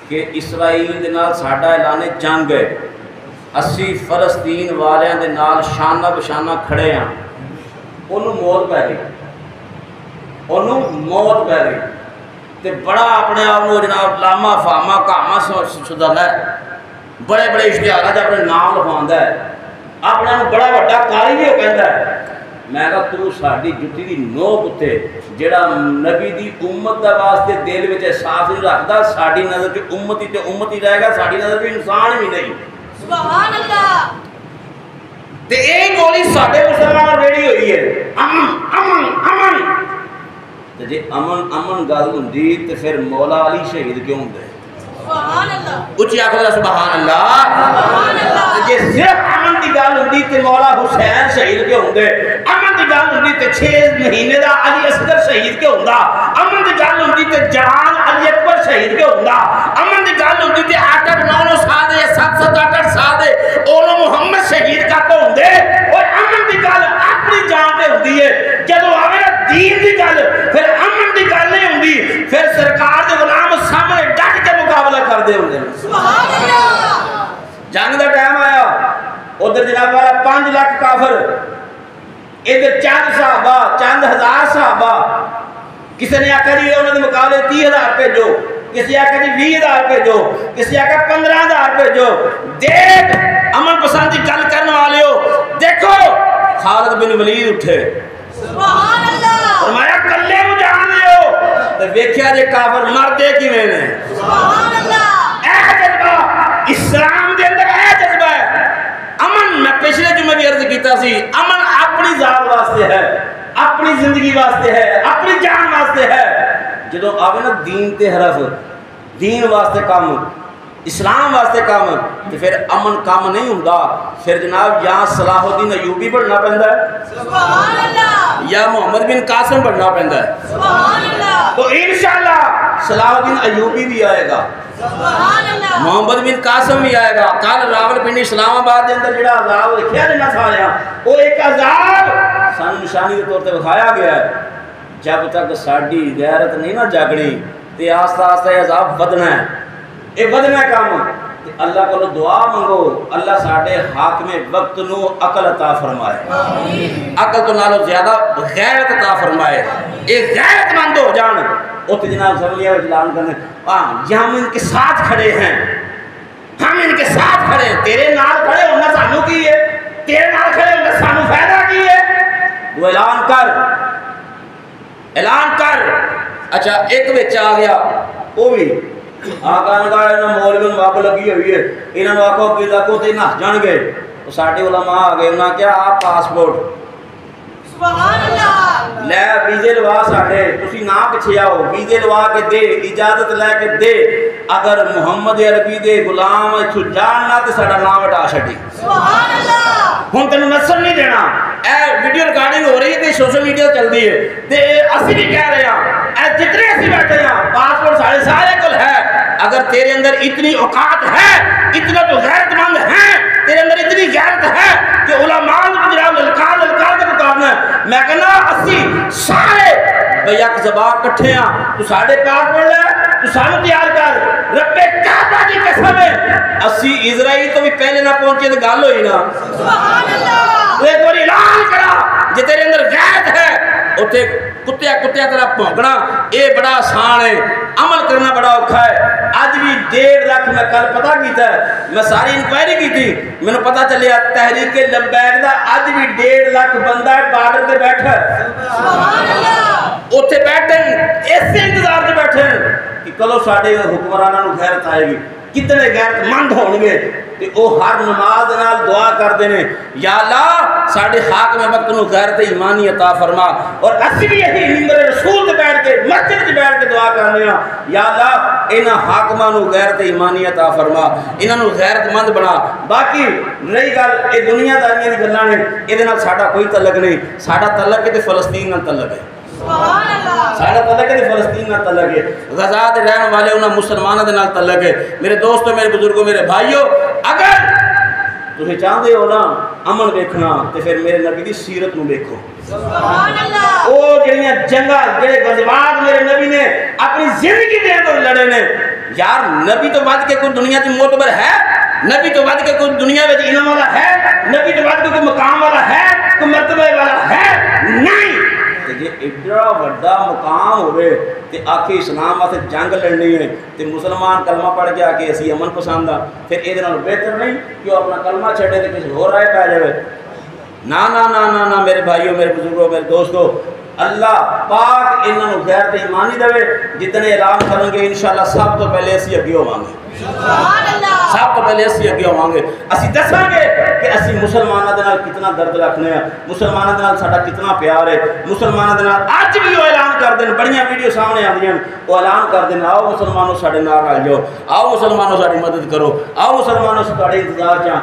کہ اسرائیل دے نال ساڈا اعلان جنگ ہے، اسی فلسطین والیاں دے نال شانہ بشانہ کھڑے ہیں، انہوں موت پہ گئی، انہوں موت پہ گئی تے بڑا اپنے آپ کو جناب لاما فاما کاما شدہ ہے، بڑے بڑے اشتہارات اپنے نام لکھواندا ہے، اپنے آپ بڑا بڑا کاری بھی ہو کہندا ہے۔ میں کہا تو ساڈی جُتی دی نوک اتے جڑا نبی دی امت دا واسطے دل وچ احساس نہیں رکھدا، ساڈی نظر تے امت ہی رہے گا، ساڈی نظر تے انسان بھی نہیں۔ سبحان اللہ۔ تے ایک گولی ساڈے مسلمان ریڑی ہوئی ہے، امن امن امن۔ تے جے امن امن گل ہوندی تے پھر مولا علی شہید کیوں ہوندے؟ سبحان اللہ۔ اچھی آکھو ذرا سبحان اللہ۔ سبحان اللہ۔ جے صرف امن دی گل ہوندی تے مولا حسین شہید کیوں ہوندے؟ امن دی گل ہوندی تے 6 مہینے دا علی اصغر شہید کیوں ہوندا؟ امن دی گل ہوندی تے جان علی اکبر شہید کیوں ہوندا؟ امن دی گل ہوندی تے 8-9 سال دے 7-8 سال دے اولو محمد شہید کا تو ہوندے؟ اور امن دی گل اپنی جان تے ہوندی ہے، جدوں آوے نا دین دی گل پھر امن دی گل نہیں ہوندی، پھر سرکار دے غلام سامنے ڈٹ کے مقابلہ کر دے ہوندے۔ سبحان اللہ۔ جنگ دا ٹائم آیا، ادھر جناب والا 5 لاکھ کافر، ادھر چند صحابہ، چند ہزار صحابہ۔ کسی نے آکھا جی انہوں نے مقابلے 30,000 بھیجو، کسی آکھا جی 20,000 بھیجو، کسی آکھا 15,000 بھیجو۔ دیکھ امن پسند کی گل کرنے والے ہو، دیکھو خالد بن ولید اٹھے، سبحان اللہ۔ فرمایا کلے کو جان لیو، تو ویکھیا جے کافر مردے کیویں نے۔ سبحان اللہ۔ اے جذبہ اسلام دے اندر اے جذبہ ہے۔ امن میں پچھلے جمعے بھی عرض کیتا سی، امن اپنی ذات واسطے ہے، اپنی زندگی واسطے ہے، اپنی جان واسطے ہے۔ جدوں آوے نا دین تے حرف، دین واسطے کام، اسلام واسطے کام، تو پھر امن کام نہیں ہوندا، پھر جناب یا صلاح الدین ایوبی بننا پیندا ہے، سبحان اللہ۔ یا محمد بن قاسم بننا پیندا ہے۔ سبحان اللہ۔ تو انشاءاللہ صلاح الدین ایوبی بھی آئے گا، سبحان اللہ۔ محمد بن قاسم بھی آئے گا۔ کل راول پنڈی اسلام آباد کے اندر جڑا عذاب لکھیا جنا سارا، وہ ایک عذاب سانو نشانی کے طور پہ دکھایا گیا ہے۔ جب تک ساڈی غیرت نہیں نہ جاگنی تے آہستہ آہستہ یہ عذاب بدنا ہے، یہ بدنا ہے کام۔ تے اللہ کو دعا منگو، اللہ ساڈے حاکم وقت نو عقل عطا فرمائے، عقل تو نالو زیادہ غیرت عطا فرمائے، یہ غیرت مند ہو جان۔ اتنے جناب اسمبلیاں میں اعلان کرنے یہ ہم ان کے ساتھ کھڑے ہیں، ہم ان کے ساتھ کھڑے ہیں، تیرے نال کھڑے ہونا سانو کی ہے، تیرے نال کھڑے ہونا سانو فائدہ کی ہے؟ وہ اعلان کر، اعلان کر۔ اچھا ایک بچ آ گیا، وہ بھی آقا نے کہا انہوں مولوی میں واب لگی ہوئی ہے، انہوں نے آقا کی لگو تے نہ جان گے۔ تو ساڑھے علماء آ گئے، انہوں نے کیا آپ پاسپورٹ سبحان اللہ۔ لے ویزے لوا ساڑھے، تسی نہ پچھے آؤ، ویزے لوا کے دے، اجازت لے کے دے، اگر محمد عربی دے غلام اتھو جاننا تے ساڑھا نام اٹھا چھڑی۔ سبحان اللہ۔ ہن تینوں نصر نہیں دینا، اے ویڈیو ریکارڈنگ ہو رہی ہے تے سوشل میڈیا چل دی ہے، تے اسی بھی کہہ رہے ہیں، اے جتنے اسی بیٹھے ہیں پاسپورٹ سارے سارے کل ہے، اگر تیرے اندر اتنی اوقات ہے، اتنا تو غیرت مند ہے، تیرے اندر اتنی غیرت ہے کہ علماء کو جناب للکار للکار کے مقابلہ ہے۔ میں کہنا اسی سارے بھئی یک زبان کٹھے ہیں، تو ساڑھے پاسپورٹ لے، تو سانو تیار کر، رب کعبہ کی قسم ہے اسی اسرائیل تو بھی پہلے نہ پہنچے تو گال ہوئی نا۔ سبحان اللہ۔ تو ایک بار اعلان کرا جے تیرے اندر غیرت ہے، اتھے کتیا طرح پھونکنا اے بڑا آسان ہے، عمل کرنا بڑا اوکھا ہے۔ آج بھی 1.5 لاکھ میں کل پتہ کیتا ہے، میں ساری انکوائری کی تھی، میں نے پتہ چلیا تحریک لبیک دا آج بھی 1.5 لاکھ بندہ بارڈر تے بیٹھا ہے، سبحان اللہ۔ اتھے بیٹھے ایسے انتظار سے بیٹھے کہ کلو ساڑھے حکمرانہ نو غیرت آئے گی، کتنے غیرت مند ہونگے کہ وہ ہر نماز نال دعا کر دینے، یا اللہ ساڑھے حاکم وقت نو غیرت ایمانی عطا فرما، اور اسی بھی یہی ممبر رسول دے بیٹھ کے مسجد دے بیٹھ کے دعا کرنے ہیں، یا اللہ انہاں حاکماں نو غیرت ایمانی عطا فرما، انہاں نو غیرت مند بنا۔ باقی رہی گل اے دنیا داریاں دی گلاں نے، اے دے نال ساڈا کوئی تعلق نہیں، ساڈا تعلق ہے تے فلسطین نال تعلق ہے، سبحان اللہ۔ ساڑھا تعلق ہے فلسطین نال تعلق ہے، غزہ دے رہن والے انہاں مسلمانوں دے نال تعلق ہے۔ میرے دوستو، میرے بزرگوں، میرے بھائیو، اگر تسی چاہتے ہو نا امن دیکھنا تے پھر میرے نبی دی سیرت نو دیکھو۔ سبحان اللہ۔ او جڑیاں جنگاں جڑے غزوات میرے نبی نے اپنی زندگی دے اندر لڑے نے، یار نبی تو ود کے کوئی دنیا کی معتبر ہے؟ نبی تو ود کے کوئی دنیا میں علم والا ہے؟ نبی تو ود کے کوئی مقام والا ہے؟ کوئی مرتبہ والا ہے؟ نہیں. جی ایڈا وڈا مقام ہوئے تے آکے اسلام واسطے جنگ لڑنی ہے تے مسلمان کلمہ پڑھ کے آکے اسی امن پسند آ، پھر یہ بہتر نہیں کہ وہ اپنا کلمہ چھڑے تے کسی اور رائے پہ جائے. نا نا نا نا نا میرے بھائیوں، میرے بزرگوں، میرے دوستوں، اللہ پاک انہوں غیرت ایمانی دے. جتنے اعلان کریں گے انشاءاللہ سب تو پہلے اسی اگے ہوواں گے، سب تو پہلے اسی اگے ہوواں گے. اسی دساں گے کہ اسی مسلمانوں دے نال کتنا درد رکھنے ہیں، مسلمانوں دے نال ساڈا کتنا پیار ہے. مسلمانوں دے نال اج بھی وہ اعلان کر دین، بڑیاں ویڈیو سامنے آندیاں وہ اعلان کر دین، آؤ مسلمانوں ساڈے نال رل جاؤ، آؤ مسلمانوں ساڈی مدد کرو، آؤ مسلمانوں تواڈے انتظار چاں.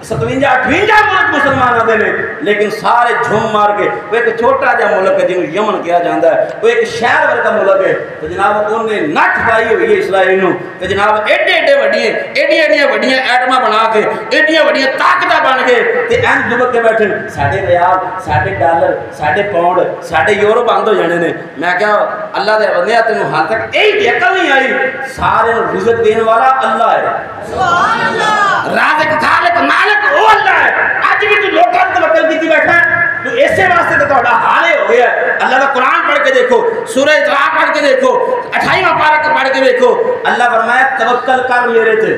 57-58 ملک مسلمان آتے ہیں لیکن سارے جھوم مار کے وہ ایک چھوٹا جا ملک ہے جنہوں یمن کیا جاندہ ہے، وہ ایک شہر ورگا ملک ہے. تو جناب انہیں نٹ پائی ہوئی ہے اسرائیل نو کہ جناب ایڈے وڈیاں ایٹما بنا کے ایڈیاں وڈیاں طاقتہ بن کے تے این دبک کے بیٹھے ساڑھے ریال، ساڑھے ڈالر، ساڑھے پاؤنڈ، ساڑھے یورو بند ہو جانے نے. میں کہا اللہ دے بندے تینوں حال تک ایک عقل نہیں آئی. سارے رزق دین والا اللہ ہے، سبحان اللہ، رازق خالق مالک وہ اللہ ہے. آج بھی تو لوگوں کو توکل کیتی بیٹھا ہے تو ایسے واسطے تو تہاڈا حال ہو گیا ہے. اللہ کا قرآن پڑھ کے دیکھو، سورہ اطراء پڑھ کے دیکھو، 28واں پارہ پڑھ کے دیکھو. اللہ فرمایا توکل کر میرے تے،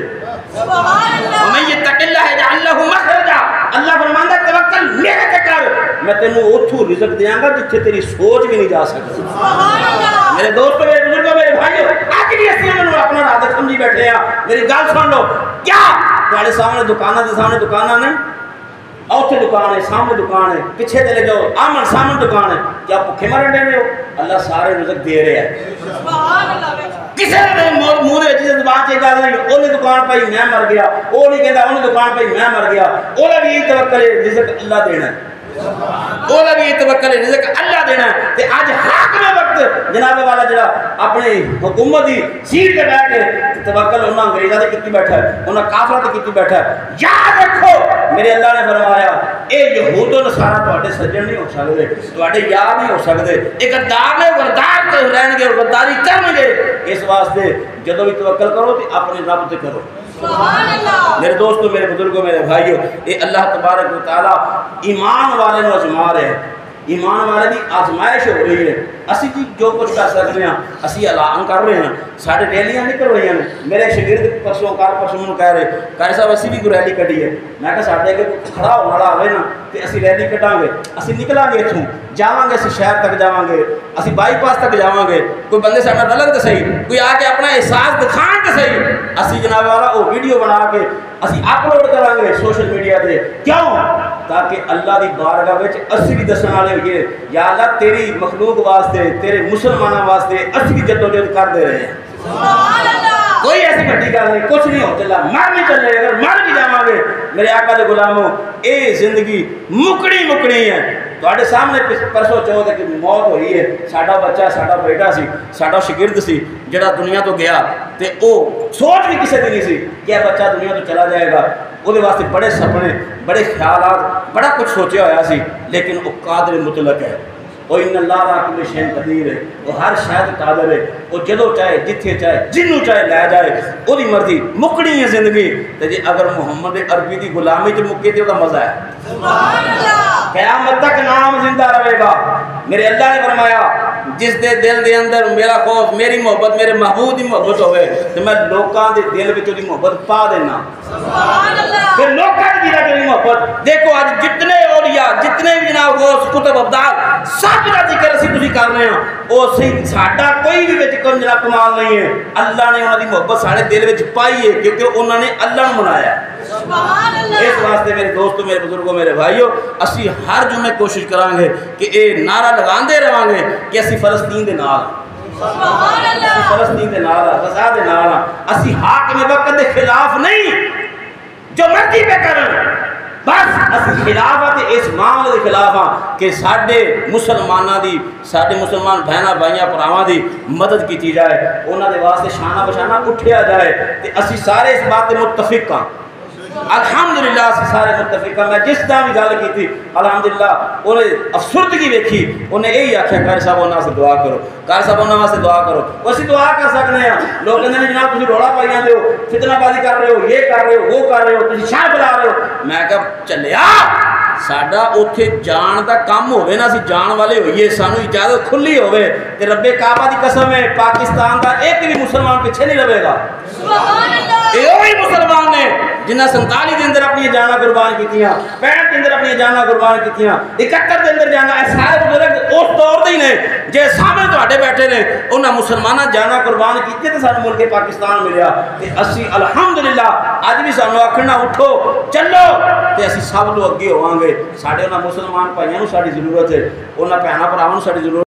سبحان اللہ، ومن یتق اللہ یجعل لہ مخرجا. اللہ فرماندا توکل میرے تے کر، میں تینوں اوتھوں رزق دیاں گا جتھے تیری سوچ بھی نہیں جا سکتی. سبحان اللہ. میرے دوستو، میرے بزرگوں، میرے بھائیوں، آج بھی اسی انہوں اپنا رازق سمجھی بیٹھے ہیں. میری گل سن لو، کیا تمہارے سامنے دکانہ دے سامنے دکانہ نہیں، اوتھے دکان ہے، سامنے دکان ہے، پیچھے چلے جاؤ آمن سامنے دکان ہے. کیا بھوکے مرن دے ہو؟ اللہ سارے رزق دے رہے ہیں. سبحان اللہ. کسی نے منہ دے وچ زبان چ گل نہیں، اونے دکان پائی میں مر گیا، او نہیں کہندا اونے دکان پائی میں مر گیا. اولا بھی توکل ہے رزق اللہ دینا ہے، اولا بھی توکل ہے رزق اللہ دینا ہے. تے اج حاکم وقت جناب والا جڑا اپنے حکومت دی سیٹ تے بیٹھ کے توکل انہاں انگریزاں تے کیتی بیٹھا ہے، انہاں کافراں تے کیتی بیٹھا ہے. یاد رکھو میرے اللہ نے فرمایا اے یہود و نصارا تواڈے سجن نہیں ہو سکدے، تواڈے یار نہیں ہو سکدے. ایک غدار نے غدار تے رہن گے، غداری کرن گے. اس واسطے جدوں بھی توکل کرو تے اپنے رب تے کرو. سبحان اللہ. میرے دوستو، میرے بزرگوں، میرے بھائیوں، اے اللہ تبارک و تعالی ایمان والے نو آزما رہے ہیں. ایمان والے دی آزمائش ہو رہی ہے. اسی جی جو کچھ کر سکتے ہیں اسی اعلان کر رہے ہیں. سارے ریلیاں نکل رہی ہیں. میرے شاگرد پرسوں پرسوں کہہ رہے قاری صاحب اسی بھی کوئی ریلی کڈی ہے. میں کہا ساڈے اگے کھڑا ہونے والا ہوئے نا تے اسی ریلی کڈاں گے، اسی نکلاں گے اتھوں جاواں گے، اسی شہر تک جاواں گے، اسی بائی پاس تک جاواں گے. کوئی بندے ساڈے نال رلن تے صحیح، کوئی آ کے اپنا احساس دکھان تے صحیح. اسی جناب والا وہ ویڈیو بنا کے اسی اپلوڈ کریں گے سوشل میڈیا تے. کیوں؟ تاکہ اللہ دی بارگاہ وچ اسی بھی دسن والے ہوئیے یا اللہ تیری مخلوق واسطے، تیرے مسلمانوں واسطے اسی بھی جدوجہد کر دے رہے ہیں. سبحان اللہ. کوئی ایسی بڑی گل نہیں، کچھ نہیں ہو چلا، مر نہیں چلے. اگر مر بھی جاواں گے میرے آقا دے غلاموں، اے زندگی مکڑی ہے. تواڈے سامنے پرسوں چوتھ کی موت ہوئی ہے. ساڈا بچہ، ساڈا بیٹا سی، ساڈا شاگرد سی جڑا دنیا تو گیا تے او سوچ بھی کسی دی نہیں سی کہ یہ بچہ دنیا تو چلا جائے گا. وہ واسطے بڑے سپنے، بڑے خیالات، بڑا کچھ سوچیا ہوا سی. لیکن وہ قادر مطلق ہے. وہ ان اللہ علی کل شیء قدیر ہے. وہ ہر شے قادر ہے. وہ جدوں چاہے، جتھے چاہے، جنوں چاہے لے جائے. وہی مرضی. مکڑی ہے زندگی. تے جی اگر محمد عربی دی غلامی چ مکے تے دا مزہ ہے. سبحان اللہ. قیامت تک نام زندہ رہے گا. میرے اللہ نے فرمایا جس دے دل دے اندر میرا خوف، میری محبت، میرے محبوب دی محبت ہوئے تو میں لوکاں دے دل وچ دی محبت پا دینا. سبحان اللہ. پھر لوکاں دی دل دی محبت. دیکھو آج جتنے اولیاء، جتنے بھی جناب غوث، کتب، ابدال، سب دا ذکر اسی تسی کر رہے ہیں. او سی ساڈا کوئی بھی وچ کنجرا کمال نہیں ہے. اللہ نے انہاں دی محبت سارے دل وچ پائی ہے کیونکہ انہوں نے اللہ نو منایا. سبحان اللہ. اس واسطے میرے دوستو، میرے بزرگوں، میرے بھائیوں، اسی ہر جمعے کوشش کریں گے کہ اے نعرہ لگاندے رہاں گے کہ اسی فلسطین دے نال، سبحان اللہ. اسی فلسطین دے نال، غزہ دے نال، اسی حاکم وقت دے خلاف نہیں جو مرضی پہ کرن. بس اسی خلافت اس معاملے دے خلاف ہاں کہ ساڈے مسلماناں دی، ساڈے مسلمان بہناں بھائیاں بھراواں دی مدد کیتی جائے، انہاں دے واسطے شانہ بشانہ اٹھیا جائے. تے اسی سارے اس بات تے متفق ہاں. الحمدللہ اسی سارے متفق ہیں. میں جس دا بھی گل کی تھی الحمدللہ انہیں افسردگی دیکھی انہیں یہی آخیا قاری صاحب انہاں سے دعا کرو, قاری صاحب انہاں سے دعا کرو. اسی دعا کر سکتے ہیں. لوگ کہتے ہیں جناب تسی روڑا پائی جاندے ہو, فتنہ بازی کر رہے ہو, یہ کر رہے ہو, وہ کر رہے ہو, تسی شاہ بلا رہے ہو. میں کہا چلیا ساڈا اوتھے جان دا کم ہوئے نا, اسی جان والے ہوئیے, سانو اجازت کھلی ہوئے تے رب کعبہ دی قسم ہے پاکستان دا ایک بھی مسلمان پیچھے نہیں رہے گا. سبحان اللہ. یہ وہی مسلمان نے جنہ 47 دے اندر اپنی جانا قربان کیتیاں, 65 دے اندر اپنی جانا قربان کیتیاں, 71 دے اندر جانا. اے سارے بزرگ اس دور دے ہی نے جے سامنے تواڈے بیٹھے نے انہاں مسلماناں جانا قربان کیتی تے سانو ملک پاکستان ملیا. تے اسی الحمدللہ اج بھی سانو آکھنا اٹھو چلو تے اسی سب لوگ اگے ہوواں گے. ساڈے انہاں مسلمان بھائیاں نوں ساڈی ضرورت ہے, انہاں بھੈਣਾਂ ਭਰਾਵਾਂ ਨੂੰ ਸਾਡੀ ਜ਼ਰੂਰਤ